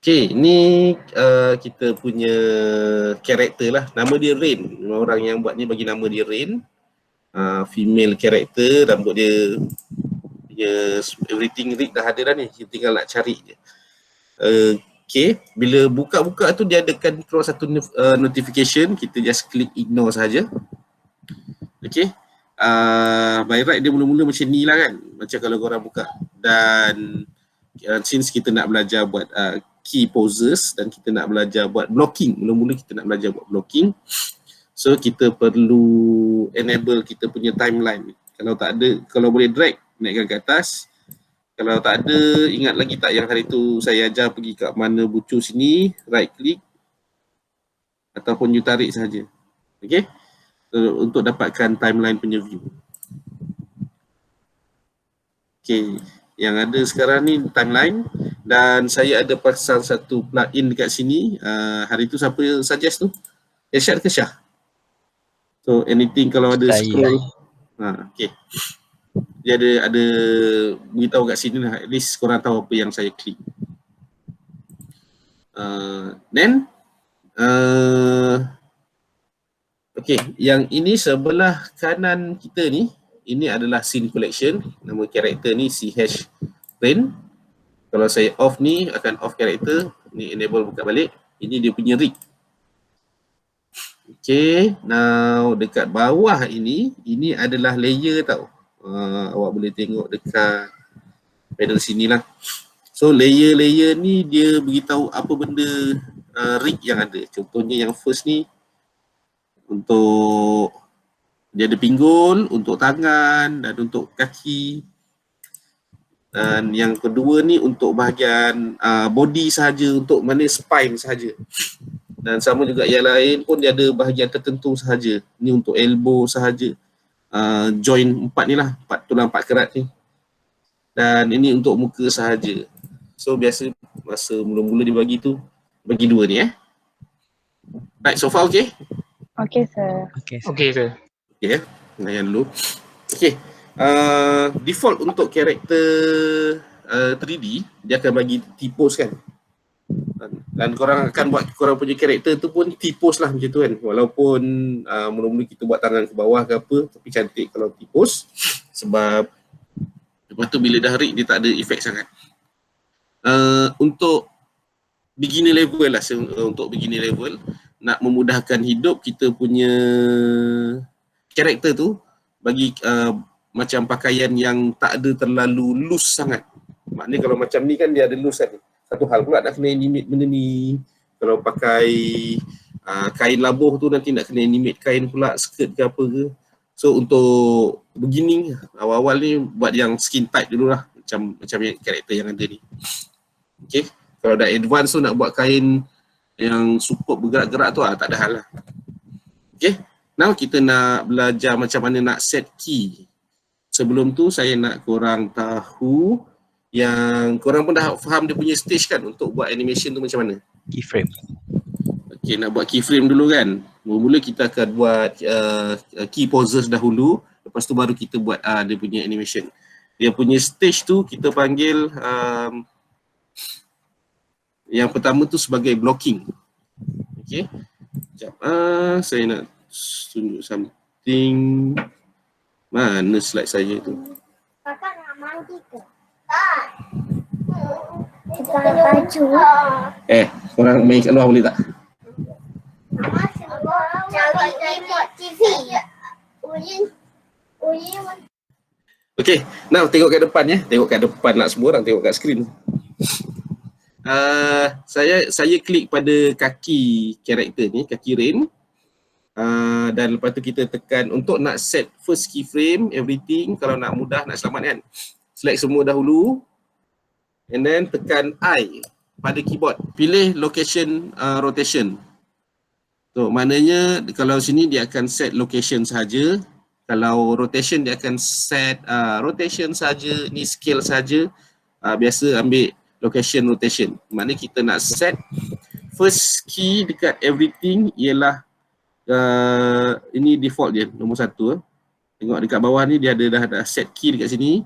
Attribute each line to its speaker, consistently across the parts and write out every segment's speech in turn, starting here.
Speaker 1: Okay, ni kita punya karakter lah. Nama dia Rain. Orang yang buat ni bagi nama dia Rain. Female karakter, rambut dia everything rig dah ada dah ni. Kita tinggal nak cari je. Okay, bila buka-buka tu dia adakan keluar satu notification. Kita just klik ignore saja. Okay. By right dia mula-mula macam ni lah kan. Macam kalau korang buka. Dan since kita nak belajar buat key poses dan kita nak belajar buat blocking. Mula-mula kita nak belajar buat blocking. So kita perlu enable kita punya timeline. Kalau tak ada, kalau boleh drag, naikkan ke atas. Kalau tak ada, ingat lagi tak yang hari tu saya ajar pergi kat mana bucu sini, right click. Ataupun you tarik saja. Okay. Untuk dapatkan timeline punya view. Okay. Yang ada sekarang ni timeline dan saya ada pasang satu plugin dekat sini. Hari tu siapa suggest tu? Irsyad ke Syah? So anything kalau ada scroll. Okay. Dia ada beritahu kat sini lah. At least korang tahu apa yang saya klik. Then okay, yang ini sebelah kanan kita ni, ini adalah scene collection. Nama karakter ni CH Rain. Kalau saya off ni akan off karakter. Ni enable buka balik. Ini dia punya rig. Okay, now dekat bawah ini adalah layer tau. Awak boleh tengok dekat panel sini lah. So layer-layer ni dia beritahu apa benda rig yang ada. Contohnya yang first ni untuk dia ada pinggul, untuk tangan dan untuk kaki. Dan yang kedua ni untuk bahagian body sahaja, untuk mana spine sahaja. Dan sama juga yang lain pun dia ada bahagian tertentu sahaja. Ni untuk elbow sahaja. Joint 4 ni lah, tulang 4 kerat ni. Dan ini untuk muka sahaja. So biasa masa mula-mula dibagi tu, bagi dua ni Right, so far okay?
Speaker 2: Okay sir.
Speaker 3: Okay sir.
Speaker 1: Okay, layan dulu. Okay, default untuk karakter 3D, dia akan bagi T-pose kan. Dan korang akan buat korang punya karakter tu pun T-pose lah macam tu kan. Walaupun mula-mula kita buat tangan ke bawah ke apa, tapi cantik kalau T-pose. Sebab lepas tu bila dah rig dia tak ada efek sangat. Untuk beginner level lah, untuk beginner level, nak memudahkan hidup kita punya karakter tu, bagi macam pakaian yang tak ada terlalu loose sangat. Maknanya kalau macam ni kan dia ada loose kan. Satu hal pula nak kena animate benda ni. Kalau pakai kain labuh tu nanti nak kena animate kain pula, skirt ke apa ke. So untuk beginning, awal-awal ni buat yang skin tight dulu lah. Macam yang karakter yang ada ni. Okay. Kalau dah advance tu nak buat kain yang super bergerak-gerak tu tak ada hal lah. Okay. Now kita nak belajar macam mana nak set key. Sebelum tu saya nak korang tahu yang korang pun dah faham dia punya stage kan untuk buat animation tu macam mana?
Speaker 4: Keyframe.
Speaker 1: Okay, nak buat keyframe dulu kan. Mula-mula kita akan buat key poses dahulu. Lepas tu baru kita buat dia punya animation. Dia punya stage tu kita panggil yang pertama tu sebagai blocking. Okay. Sekejap. Saya nak tunjuk something. Mana slide saya tu?
Speaker 5: Kakak nak mandi ke? Tak. Kita baju.
Speaker 1: Korang main kat luar boleh tak?
Speaker 5: Cari remote TV.
Speaker 1: Okay, now tengok kat depan ya. Tengok kat depan lah, semua orang tengok kat skrin. Saya klik pada kaki karakter ni, kaki Rain. Dan lepas tu kita tekan untuk nak set first keyframe, everything. Kalau nak mudah, nak selamat kan, select semua dahulu. And then tekan I pada keyboard. Pilih location rotation. So maknanya kalau sini dia akan set location saja. Kalau rotation dia akan set rotation saja. Ni scale saja. Biasa ambil location rotation. Maknanya kita nak set first key dekat everything ialah ini default dia, nombor 1. Tengok dekat bawah ni dia dah ada set key dekat sini.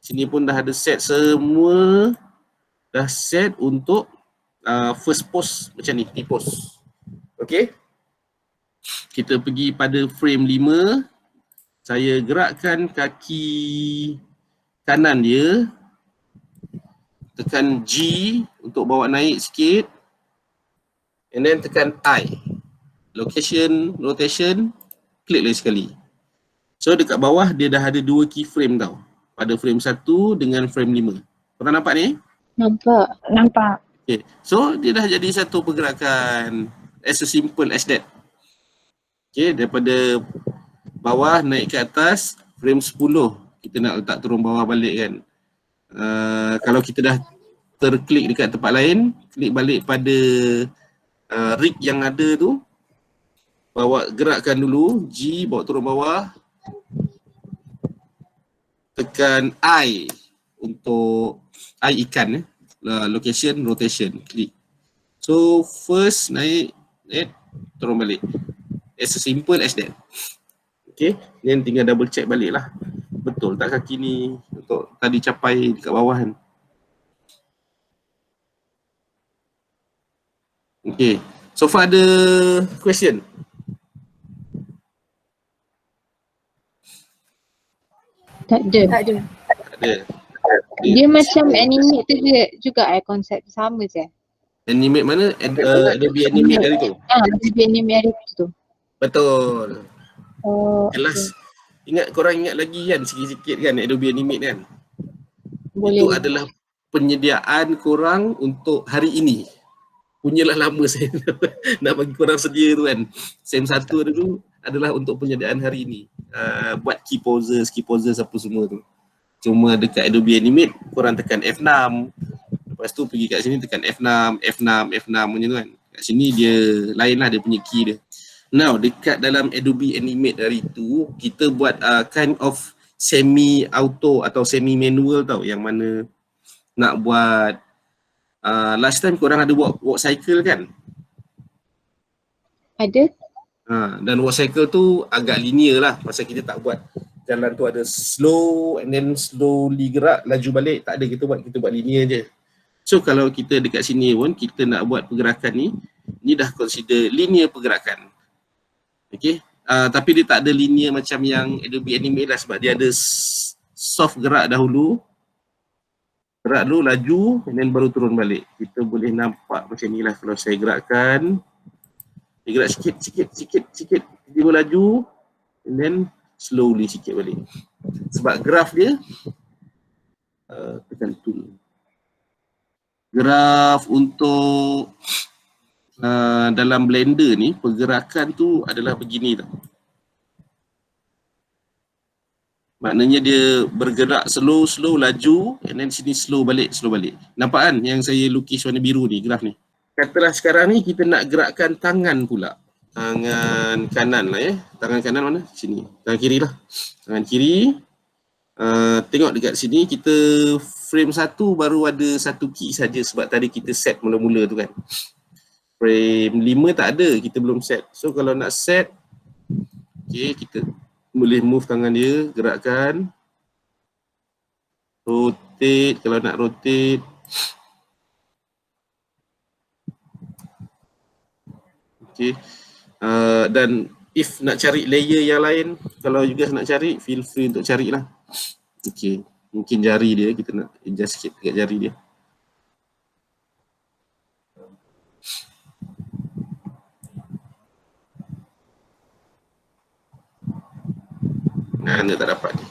Speaker 1: Sini pun dah ada set semua. Dah set untuk first post macam ni, post. Okay. Kita pergi pada frame 5. Saya gerakkan kaki kanan dia. Tekan G untuk bawa naik sikit. And then tekan I. Location, rotation, klik lagi sekali. So dekat bawah dia dah ada 2 keyframe tau. Pada frame 1 dengan frame 5. Korang nampak ni?
Speaker 2: Nampak.
Speaker 1: Okay. So dia dah jadi satu pergerakan as simple as that. Okay, daripada bawah naik ke atas, frame 10 kita nak letak turun bawah balik kan. Kalau kita dah terklik dekat tempat lain, klik balik pada rig yang ada tu, bawa gerakkan dulu, G bawa turun bawah, tekan I untuk I ikan location, rotation, klik. So first naik, turun balik. As simple as that. Okay, then tinggal double check balik lah. Betul tak kaki ni untuk tadi capai dekat bawah kan. Okay, so far ada question?
Speaker 2: Tak ada.
Speaker 1: Tak ada.
Speaker 2: Dia macam anime tu juga konsep sama je.
Speaker 1: Animate mana? Adobe Animate dari tu?
Speaker 2: Adobe Animate dari tu.
Speaker 1: Betul.
Speaker 2: Okay.
Speaker 1: Jelas. Ingat, korang ingat lagi kan sikit-sikit kan Adobe Animate kan?
Speaker 2: Boleh.
Speaker 1: Itu adalah penyediaan korang untuk hari ini. Punyalah lama saya nak bagi korang sedia tu kan. Sem 1 dulu adalah untuk penyediaan hari ini. Buat key poses apa semua tu. Cuma dekat Adobe Animate korang tekan F6. Lepas tu pergi kat sini tekan F6 macam tu kan. Kat sini dia lain lah dia punya key dia. Now dekat dalam Adobe Animate dari tu kita buat kind of semi auto atau semi manual tau, yang mana nak buat last time korang ada buat walk cycle kan?
Speaker 2: Ada.
Speaker 1: Dan walk cycle tu agak linear lah pasal kita tak buat jalan tu ada slow and then slowly gerak laju balik, tak ada, kita buat linear je. So kalau kita dekat sini pun kita nak buat pergerakan ni dah consider linear pergerakan. Okay, tapi dia tak ada linear macam yang Adobe Animate lah sebab dia ada soft gerak dahulu. Gerak dulu, laju, and then baru turun balik. Kita boleh nampak macam ni lah kalau saya gerakkan. Dia gerak sikit, dia laju, and then slowly sikit balik. Sebab graf dia, tekan tool. Graf untuk dalam Blender ni, pergerakan tu adalah begini tau. Maknanya dia bergerak slow, laju, and then sini slow balik. Nampak kan yang saya lukis warna biru ni, graf ni. Katalah sekarang ni kita nak gerakkan tangan pula. Tangan kanan lah Tangan kanan mana? Sini. Tangan kiri lah. Tangan kiri. Tengok dekat sini kita frame 1 baru ada 1 key saja sebab tadi kita set mula-mula tu kan. Frame 5 tak ada, kita belum set. So kalau nak set, okay, kita boleh move tangan dia, gerakkan. Rotate, kalau nak rotate. Okay. Dan if nak cari layer yang lain, kalau juga nak cari, feel free untuk carilah. Okay. Mungkin jari dia, kita nak adjust sikit dekat jari dia. Nah, anda tak dapat ni.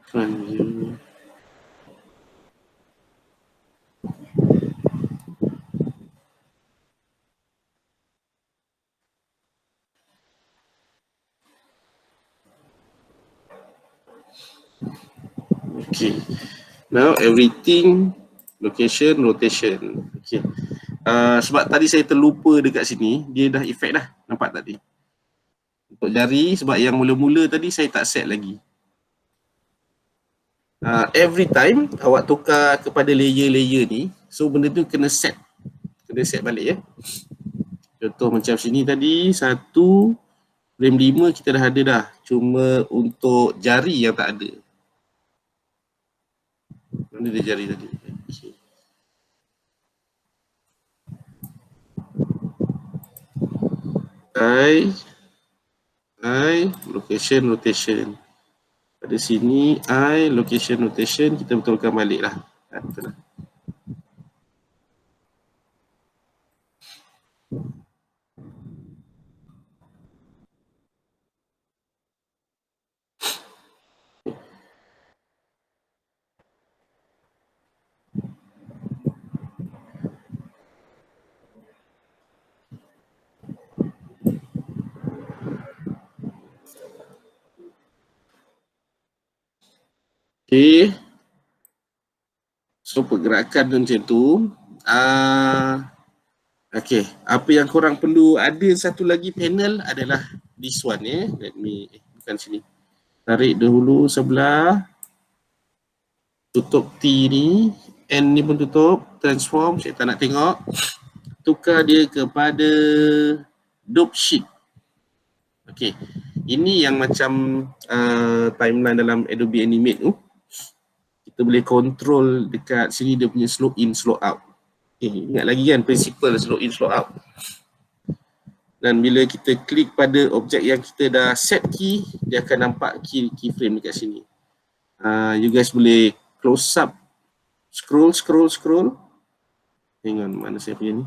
Speaker 1: Front view. Okay. Now everything. Location, rotation. Okay. Sebab tadi saya terlupa dekat sini, dia dah efek dah. Nampak tadi? Untuk jari, sebab yang mula-mula tadi saya tak set lagi. Every time awak tukar kepada layer-layer ni, so benda tu kena set. Kena set balik ya. Contoh macam sini tadi, 1, Frame 5 kita dah ada dah. Cuma untuk jari yang tak ada. Mana dia jari tadi? Okay. I, location, rotation. Pada sini, I, location, rotation. Kita betulkan balik lah. Betul lah. Okay. So pergerakan macam tu. Okay. Apa yang korang perlu ada satu lagi panel adalah this one Let me, bukan sini. Tarik dahulu sebelah. Tutup T ni. N ni pun tutup. Transform. Saya tak nak tengok. Tukar dia kepada dope sheet. Okay. Ini yang macam timeline dalam Adobe Animate tu. Kita boleh control dekat sini dia punya slow in, slow out. Okay, ingat lagi kan principle slow in, slow out. Dan bila kita klik pada objek yang kita dah set key, dia akan nampak keyframe dekat sini. You guys boleh close up, scroll. Hang on, mana saya punya ni?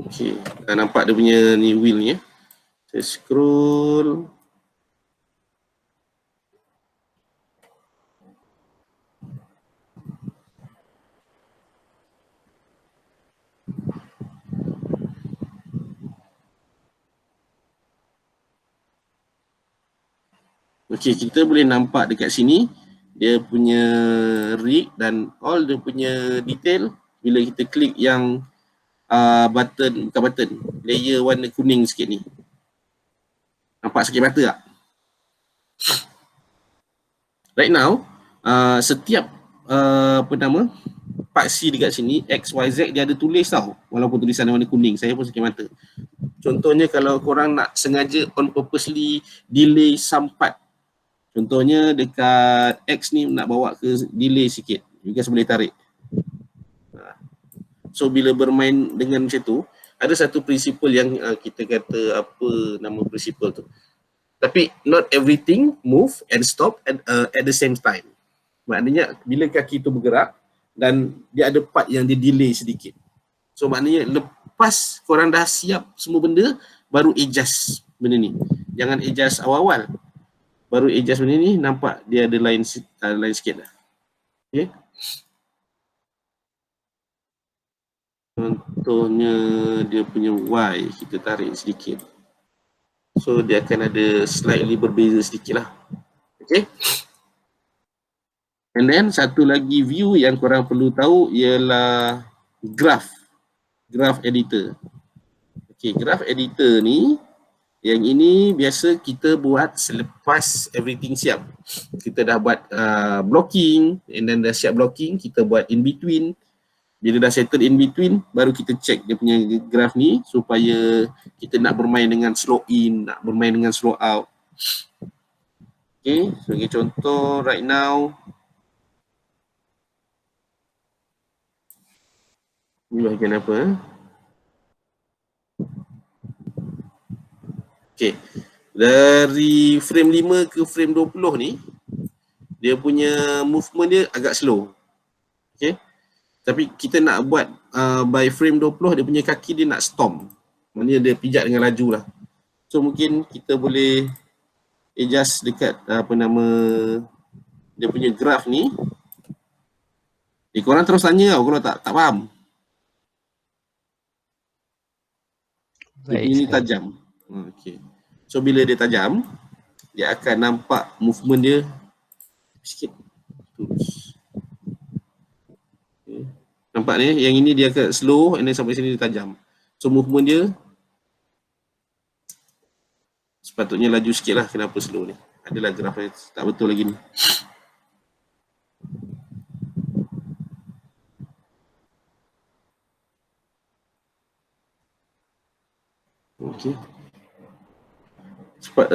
Speaker 1: Okay, nampak dia punya ni wheel ni Saya scroll. Okay, kita boleh nampak dekat sini dia punya rig dan all dia punya detail. Bila kita klik yang bukan button, layer warna kuning sikit ni. Nampak sakit mata tak? Right now, setiap part C dekat sini, X, Y, Z dia ada tulis tau. Walaupun tulisan warna kuning, saya pun sakit mata. Contohnya kalau korang nak sengaja on purposely delay some part. Contohnya dekat X ni nak bawa ke delay sikit. You guys boleh tarik. So bila bermain dengan macam tu, ada satu prinsipal yang kita kata apa nama prinsipal tu. Tapi not everything move and stop at the same time. Maknanya bila kaki tu bergerak dan dia ada part yang dia delay sedikit. So maknanya lepas korang dah siap semua benda, baru adjust benda ni. Jangan adjust awal-awal. Baru adjust benda ni, nampak dia ada line sikit dah. Okay. Contohnya dia punya Y, kita tarik sedikit. So dia akan ada slightly berbeza sedikit lah. Okay. And then satu lagi view yang korang perlu tahu ialah graph editor. Okay, graph editor ni, yang ini biasa kita buat selepas everything siap. Kita dah buat blocking, and then dah siap blocking, kita buat in between. Bila dah settle in between, baru kita check dia punya graph ni supaya kita nak bermain dengan slow in, nak bermain dengan slow out. Okay, sebagai contoh right now, ni bahagian apa? Okay, dari frame 5 ke frame 20 ni, dia punya movement dia agak slow. Okay. Tapi kita nak buat by frame 20 dia punya kaki dia nak stomp. Maksudnya dia pijak dengan laju lah. So mungkin kita boleh adjust dekat dia punya graph ni. Korang terus tanya tau kalau tak faham. Ini tajam. Okay. So bila dia tajam, dia akan nampak movement dia sikit. Nampak ni, yang ini dia akan slow and then sampai sini dia tajam. So movement dia sepatutnya laju sikit lah. Kenapa slow ni? Adalah graf yang tak betul lagi ni. Okay.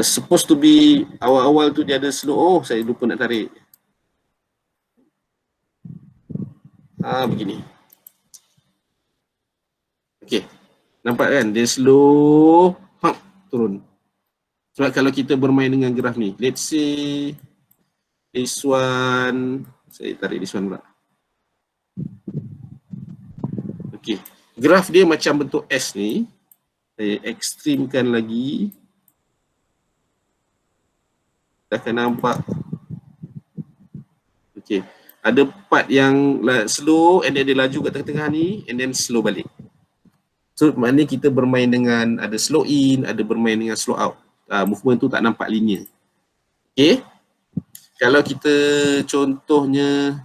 Speaker 1: Supposed to be awal-awal tu dia ada slow. Oh, saya lupa nak tarik. Begini. Okay. Nampak kan? Dia slow. Turun. Sebab kalau kita bermain dengan graf ni, let's say this one, saya tarik this one pula. Okay. Graf dia macam bentuk S ni. Saya ekstrimkan lagi. Dah akan nampak. Okay. Ada part yang slow and then dia laju kat tengah-tengah ni and then slow balik. So maknanya kita bermain dengan ada slow in, ada bermain dengan slow out. Movement tu tak nampak linear. Okay. Kalau kita contohnya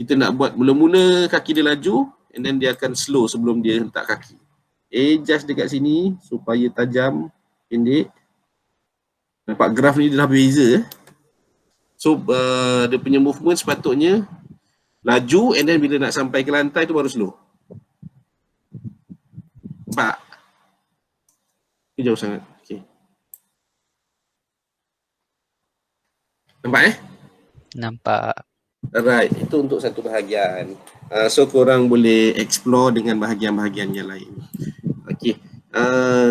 Speaker 1: kita nak buat mula-mula kaki dia laju and then dia akan slow sebelum dia hentak kaki. Adjust dekat sini supaya tajam, pendek. Nampak graf ni dia dah berbeza. So dia punya movement sepatutnya laju and then bila nak sampai ke lantai tu baru slow. Nampak? Ini jauh sangat. Okay. Nampak
Speaker 3: Nampak.
Speaker 1: Alright, itu untuk satu bahagian. So korang boleh explore dengan bahagian-bahagian yang lain. Okay,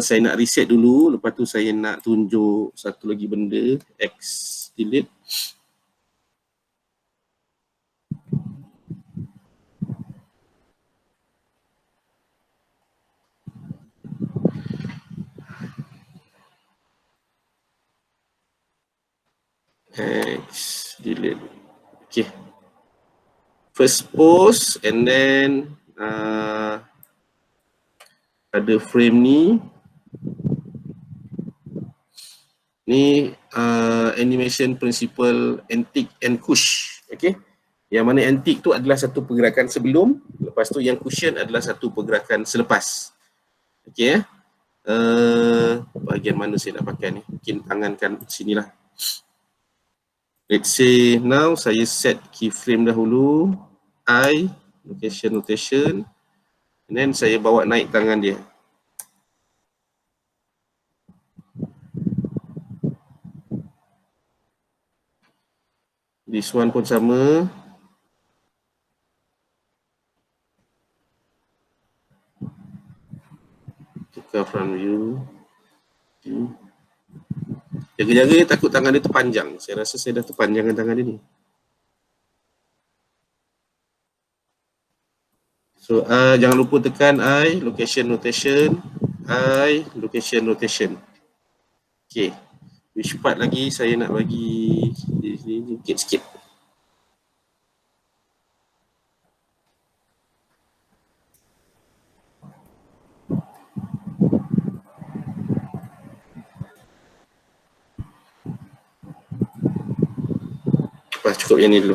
Speaker 1: saya nak reset dulu. Lepas tu saya nak tunjuk satu lagi benda. X delete. X delete. Okay. First pose and then ada frame ni. Ni animation principle antique and push. Okay. Yang mana antique tu adalah satu pergerakan sebelum, lepas tu yang cushion adalah satu pergerakan selepas. Okay. Bahagian mana saya nak pakai ni? Mungkin tangankan sinilah. Let's say now saya set keyframe dahulu. I, rotation, and then saya bawa naik tangan dia. This one pun sama. Tukar front view. Jaga-jaga takut tangan dia terpanjang. Saya rasa saya dah terpanjangkan tangan dia ni. So jangan lupa tekan I, location rotation. I, location rotation. Okay. Which part lagi saya nak bagi sikit-sikit. Cukup yang ni dulu.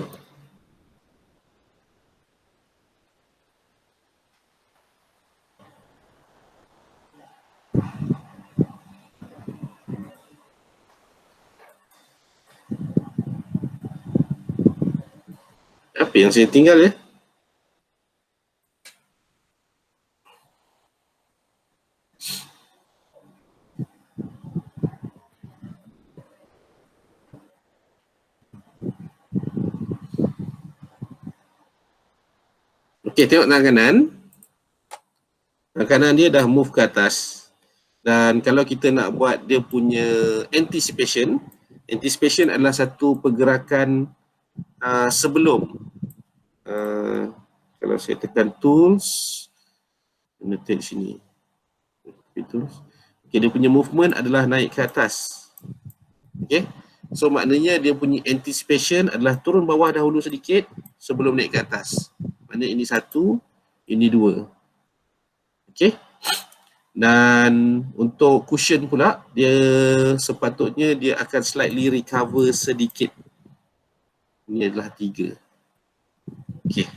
Speaker 1: Apa yang saya tinggal ya? Okey, tengok tangan kanan. Tangan kanan dia dah move ke atas. Dan kalau kita nak buat dia punya anticipation, anticipation adalah satu pergerakan sebelum. Kalau saya tekan tools, annotate sini. Tools. Okay, dia punya movement adalah naik ke atas. Okay, so maknanya dia punya anticipation adalah turun bawah dahulu sedikit sebelum naik ke atas. Maknanya ini satu, ini dua. Okay. Dan untuk cushion pula, dia sepatutnya dia akan slightly recover sedikit. Ini adalah 3. Okay.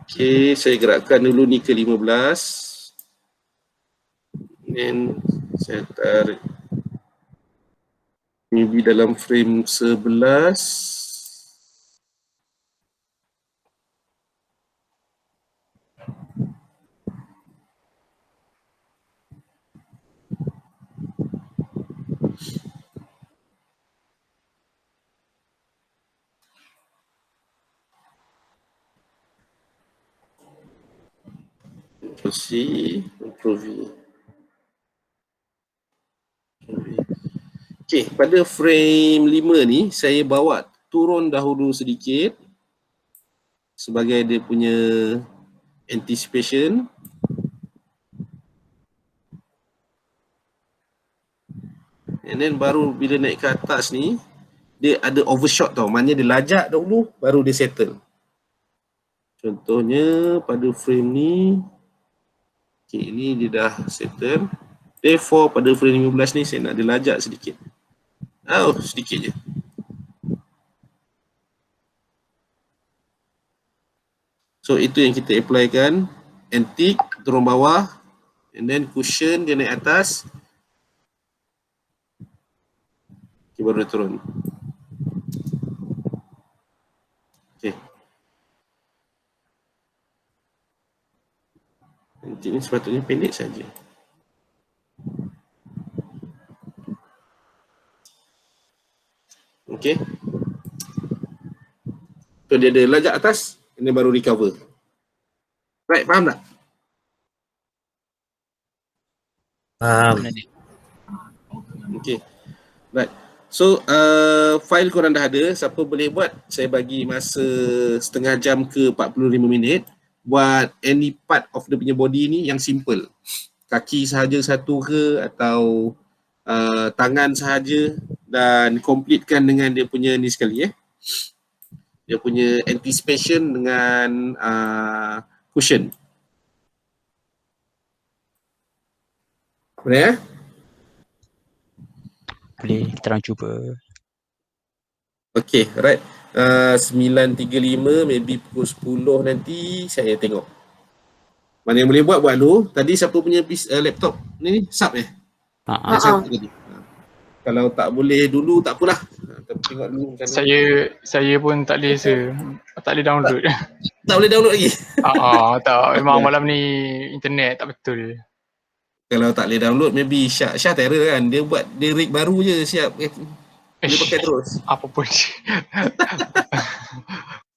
Speaker 1: Okay, saya gerakkan dulu ni ke 15. Dan saya tarik. Maybe dalam frame 11. Improve. Okay, pada frame 5 ni saya bawa turun dahulu sedikit sebagai dia punya anticipation. And then baru bila naik ke atas ni dia ada overshot tau, maknanya dia lajak dahulu baru dia settle. Contohnya pada frame ni, okay, ni dia dah settle. Therefore pada frame 15 ni saya nak dia lajak sedikit. Oh, sedikit je. So itu yang kita applykan. Antique turun bawah, and then cushion dia naik atas. Okay, baru dia turun. Okay. Antique ni sepatutnya pendek saja. Okay. So dia ada lajak atas, ini baru recover. Right, faham tak?
Speaker 3: Faham.
Speaker 1: Okay. Right. So file korang dah ada, siapa boleh buat, saya bagi masa setengah jam ke 45 minit buat any part of the punya body ni yang simple. Kaki sahaja satu ke atau tangan sahaja, dan completekan dengan dia punya ni sekali dia punya anticipation dengan cushion. Boleh
Speaker 4: Boleh, kita orang cuba.
Speaker 1: Okay, right. 9.35, maybe pukul 10 nanti saya tengok. Mana yang boleh buat dulu. Tadi siapa punya laptop ni sub Sub tadi. Kalau tak boleh dulu tak apalah. Tengok dulu macam mana.
Speaker 6: Saya pun tak boleh tak boleh download.
Speaker 1: Tak boleh download lagi.
Speaker 6: Tak, memang malam ni internet tak betul.
Speaker 1: Kalau tak boleh download, maybe Syah terror kan. Dia buat dia rig baru je siap. Dia pakai terus.
Speaker 6: Apa pun.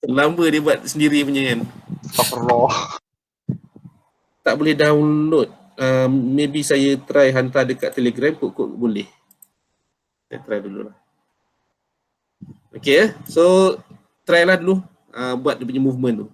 Speaker 1: Lama dia buat sendiri punya kan.
Speaker 6: Astagfirullah.
Speaker 1: Tak boleh download. Maybe saya try hantar dekat Telegram kot boleh. Saya try dulu lah. Okay, so try lah dulu buat dia punya movement tu.